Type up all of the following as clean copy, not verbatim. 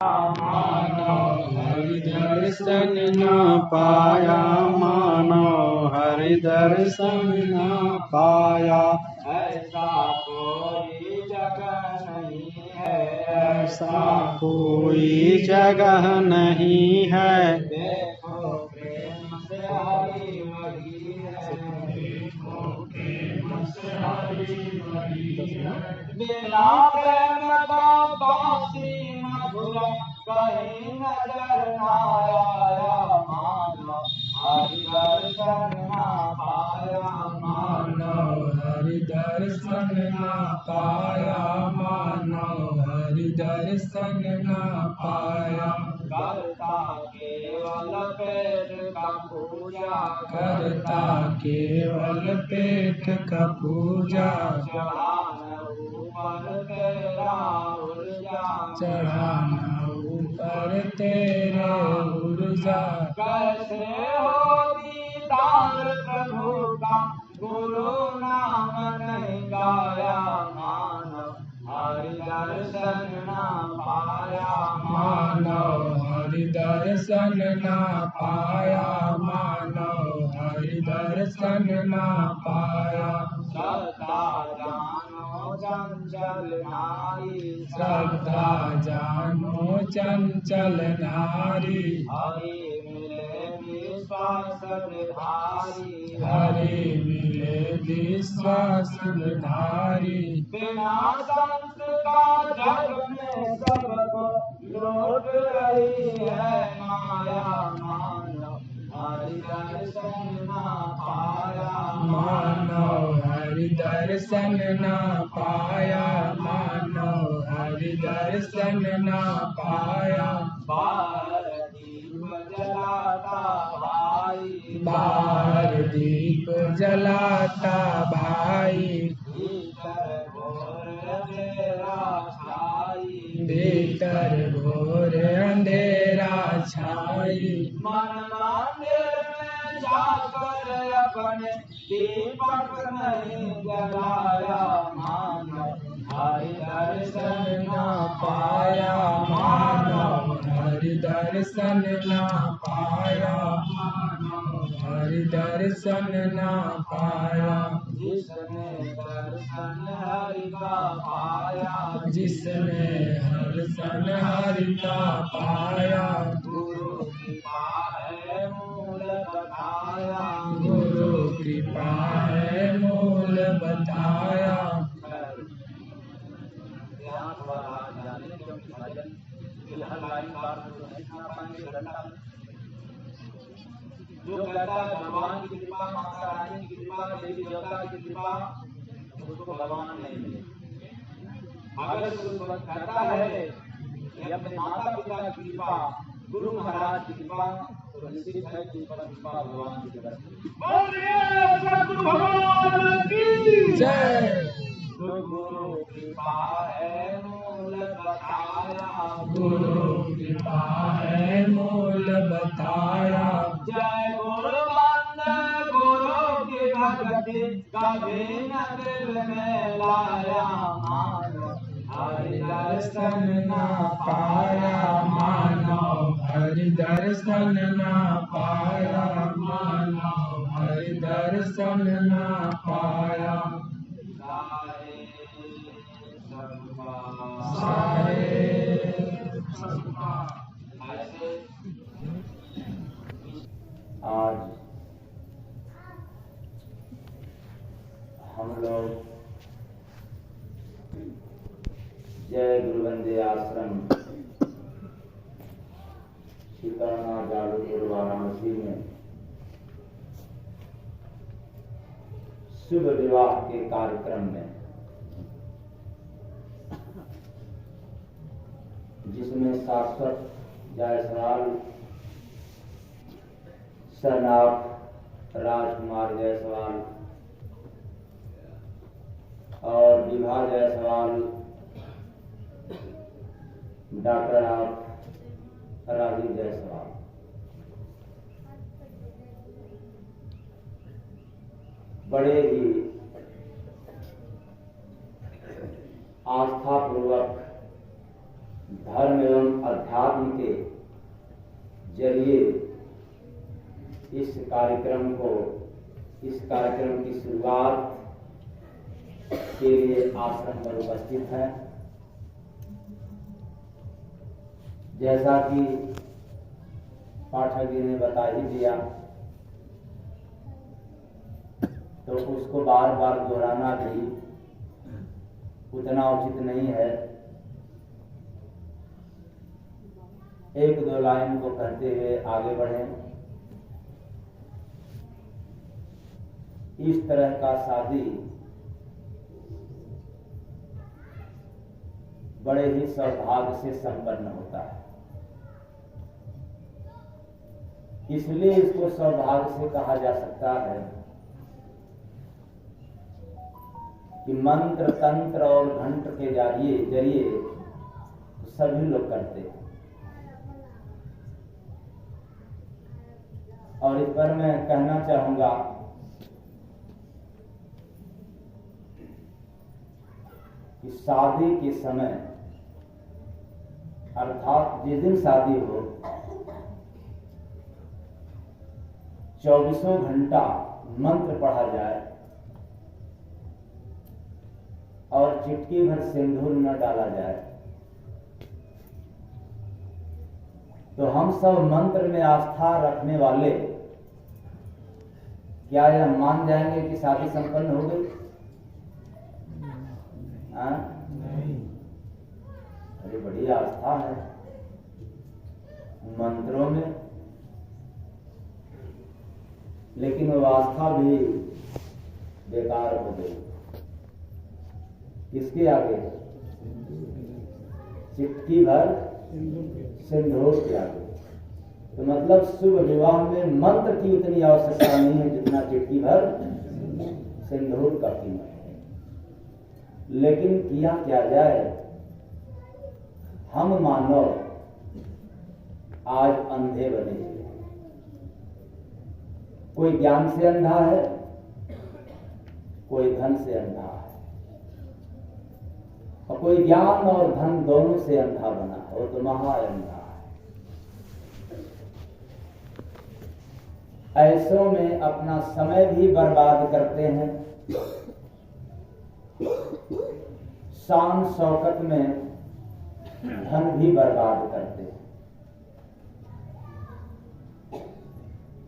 मानो हरि दर्शन न पाया, मानो हरि दर्शन न पाया। ऐसा कोई जगह नहीं है, ऐसा कोई जगह नहीं है। देखो प्रेम से हरि वही है, देखो प्रेम से हरि वही है। बिना प्रेम का बांसी मधुर कहीं नजर न आया, मानो हरि दर्शन न पाया, मानो हरि दर्शन न पाया, मानो हरि दर्शन न पाया। करता केवल पेट का पूजा, करता केवल पेट का पूजा। चढ़ाना ऊपर तेरा ऊर्जा, चढ़ाना ऊपर तेरे ऊर्जा। कैसे हो दीदार प्रभु का गुरु नाम नहीं गाया, मानो हरि दर्शन न पाया, मानो हरि दर्शन न पाया, मानो हरि दर्शन न पाया। श्रद्धा जानो चंचल नारी, श्रद्धा जानो चंचल नारी। हरि मिले विश्वास धारी, हरि मिले विश्वास धारी। बिना संस्कार जग में सबको लौट रही है माया, मानो हरि दर्शन न पाया, मानो हरि दर्शन न पाया, मानो हरि दर्शन न पाया। बाहर दीप जलाता भाई, बाहर दीप जलाता भाई। भीतर घोर अंधेरा छाई, भीतर घोर अंधेरा छाई। मन मंदिर में जाकर अपने दीपक नहीं जलाया, मानो हरि दर्शन न पाया, मानो हरि दर्शन न पाया, मानो हरि दर्शन न पाया। जिसने दर्शन हरि का पाया, जिसने दर्शन हरि का पाया। गुरु कृपा है मूल बताया, गुरु कृपा है मूल बताया। यहाँ थोड़ा राग जाने, क्योंकि भजन की हर लाइन बार तो नहीं सुना पाएंगे घंटा में। जो कहता है भगवान की कृपा, माता रानी की कृपा, देवी देवता की कृपा, उसको भगवान नहीं मिले। अगर कोई कहता है कि अपने माता पिता की कृपा, गुरु महाराज की कृपा, तो निश्चित है कि कृपा भगवान की तरफ से। जय। तो गुरु कृपा है मूल बताया, गुरु कृपा है मूल बताया। जय गुरु बंदे गुरु की भक्ति कभी न दिल में लाया, मानो हरि दर्शन न पाया, मानो हरि दर्शन न पाया, मानो हरि दर्शन न पाया। आज हम लोग जय गुरुवंदे आश्रम शीतलना जादूपुर वाराणसी में शुभ विवाह के कार्यक्रम में, जिसमें शाश्वत जायसवाल सरनाथ राजकुमार जायसवाल और विभा जायसवाल, डॉक्टर आप राजीव जायसवाल, बड़े ही आस्था पूर्वक धर्म एवं अध्यात्म के जरिए इस कार्यक्रम की शुरुआत के लिए आश्रम पर उपस्थित हैं। जैसा कि पाठक जी ने बता ही दिया, तो उसको बार बार दोहराना भी उतना उचित नहीं है। एक दो लाइन को कहते हुए आगे बढ़ें। इस तरह का शादी बड़े ही सौभाग्य से संपन्न होता है, इसलिए इसको सौभाग्य से कहा जा सकता है कि मंत्र तंत्र और घंट के जरिए सभी लोग करते हैं। और इस पर मैं कहना चाहूंगा कि शादी के समय अर्थात जिस दिन शादी हो 24 घंटा मंत्र पढ़ा जाए और चिटकी भर सिंदूर न डाला जाए, तो हम सब मंत्र में आस्था रखने वाले क्या यह मान जाएंगे कि शादी संपन्न हो गई? नहीं। अरे बड़ी आस्था है मंत्रों में, लेकिन वो आस्था भी बेकार हो गई। किसके आगे? चिटकी भर सिंदूर के आगे। तो मतलब शुभ विवाह में मंत्र की उतनी आवश्यकता नहीं है जितना चिटकी भर सिंदूर का कीमत है। लेकिन किया क्या जाए, हम मानव आज अंधे बने हुए हैं। कोई ज्ञान से अंधा है, कोई धन से अंधा है, और कोई ज्ञान और धन दोनों से अंधा बना है, वो तो महा अंधा है। ऐसों में अपना समय भी बर्बाद करते हैं, शान शौकत में धन भी बर्बाद करते हैं।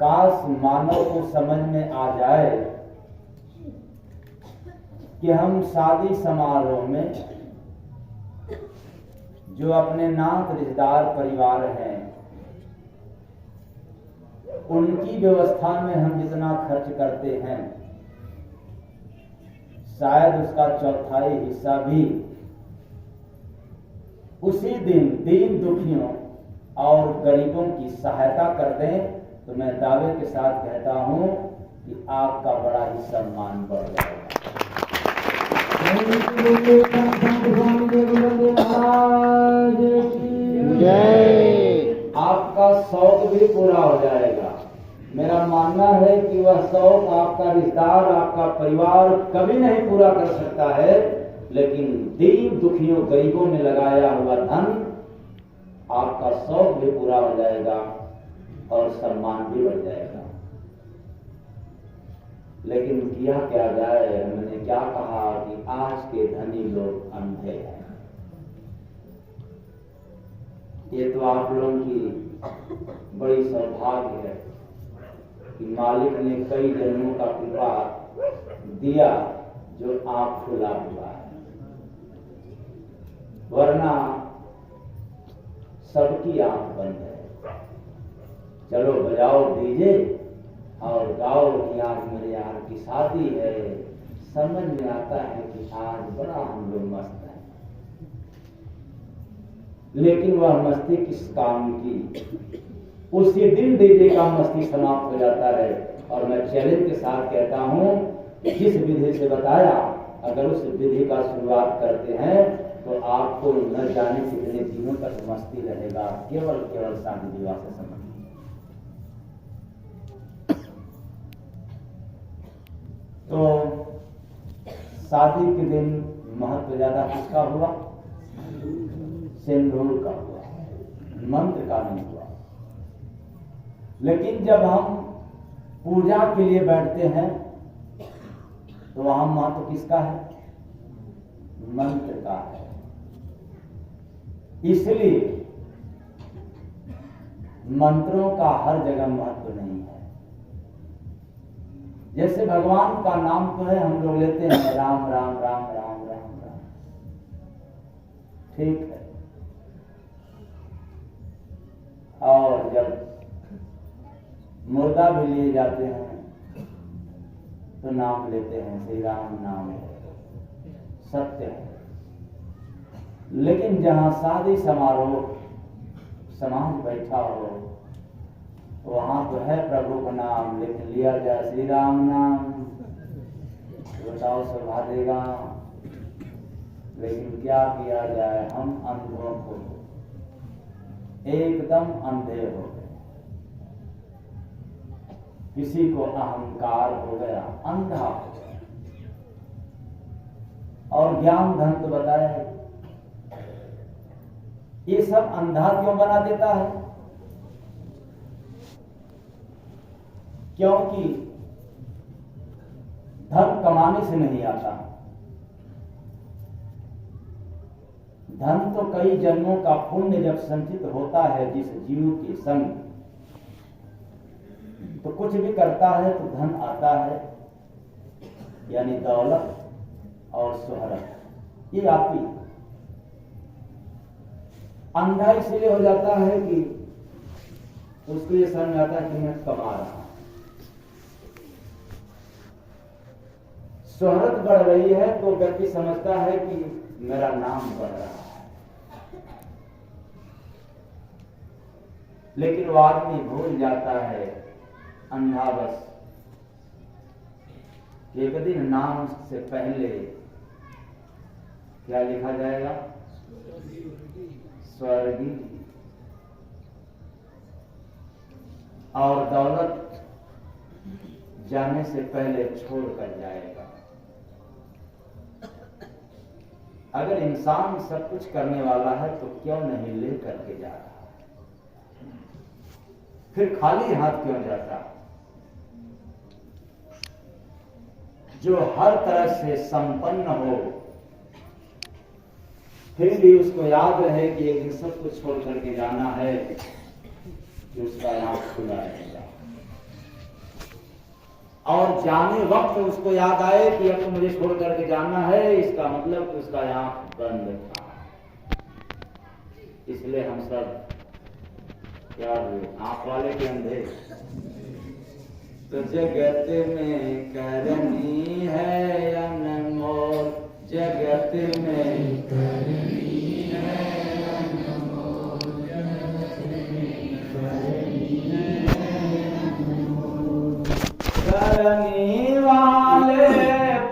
काश मानव को समझ में आ जाए कि हम शादी समारोह में जो अपने नात रिश्तेदार परिवार हैं, उनकी व्यवस्था में हम जितना खर्च करते हैं, शायद उसका चौथाई हिस्सा भी उसी दिन दीन दुखियों और गरीबों की सहायता कर दें, तो मैं दावे के साथ कहता हूं कि आपका बड़ा ही सम्मान बढ़ जाएगा। आपका शौक भी पूरा हो जाएगा। मेरा मानना है कि वह शौक आपका रिश्तेदार, आपका परिवार कभी नहीं पूरा कर सकता है, लेकिन दीन दुखियों गरीबों में लगाया हुआ धन आपका शौक भी पूरा हो जाएगा और सम्मान भी बढ़ जाएगा। लेकिन किया क्या जाए, हमने क्या कहा कि आज के धनी लोग अंधे हैं। ये तो आप लोगों की बड़ी सौभाग्य है कि मालिक ने कई जन्मों का कृपा दिया जो आंख खुला हुआ है, वरना सबकी आंख बंद है। चलो बजाओ डीजे और गाओ कि आज मेरे यार की शादी है, समझ में आता है कि आज बड़ा हम लोग मस्त हैं। लेकिन वह मस्ती किस काम की? उसी दिन डीजे का मस्ती समाप्त हो जाता है। और मैं चैलेंज के साथ कहता हूं, जिस विधि से बताया, अगर उस विधि का शुरुआत करते हैं तो आपको न जाने कितने दिनों तक मस्ती रहेगा, केवल शादी विवाह से संबंधित। तो शादी के दिन महत्व ज्यादा किसका हुआ? सिंदूर का हुआ, मंत्र का नहीं हुआ। लेकिन जब हम पूजा के लिए बैठते हैं तो वहां महत्व किसका है? मंत्र का है। इसलिए मंत्रों का हर जगह महत्व नहीं है। जैसे भगवान का नाम तो है, हम लोग लेते हैं राम राम राम राम राम राम, ठीक है। और जब मुर्दा भी लिए जाते हैं तो नाम लेते हैं श्री राम नाम है, सत्य है। लेकिन जहां शादी समारोह समाज बैठा हो वहां तो है प्रभु का नाम, लेकिन लिया जाए श्री राम नाम, बताओ सभा देगा। लेकिन क्या किया जाए, हम अंधों को एकदम अंधे हो गए। किसी को अहंकार हो गया, अंधा हो गया। और ज्ञान धन तो बताया है, ये सब अंधा क्यों बना देता है? क्योंकि धन कमाने से नहीं आता। धन तो कई जन्मों का पुण्य जब संचित होता है जिस जीव के संग, तो कुछ भी करता है तो धन आता है, यानी दौलत और शोहरत ये आती है। अंधा इसलिए हो जाता है कि उसको ये समझ आता है कि मैं कमा रहा हूं, शोहरत बढ़ रही है तो व्यक्ति समझता है कि मेरा नाम बढ़ रहा है। लेकिन वो आदमी भूल जाता है अंधावश, एक दिन नाम से पहले क्या लिखा जाएगा? स्वर्गीय। और दौलत जाने से पहले छोड़ कर जाएगा। अगर इंसान सब कुछ करने वाला है तो क्यों नहीं ले करके जा रहा? फिर खाली हाथ क्यों जाता? जो हर तरह से संपन्न हो फिर भी उसको याद रहे कि एक दिन सब कुछ छोड़ करके जाना है, कि उसका आंख खुला रहेगा। और जाने वक्त उसको याद आए कि अब तो मुझे छोड़ करके जाना है, इसका मतलब उसका आंख बंद था। इसलिए हम सब क्या हुए? आंख वाले के अंधे। तो जगत में करनी है अनमोल, जगत में करनी है अनमोल, जगत में करनी है अनमोल। करनी वाले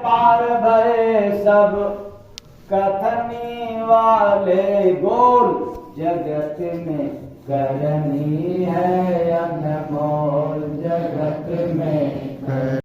पार भरे सब, कथनी वाले गोल, जगत में करनी है अनमोल, जगत में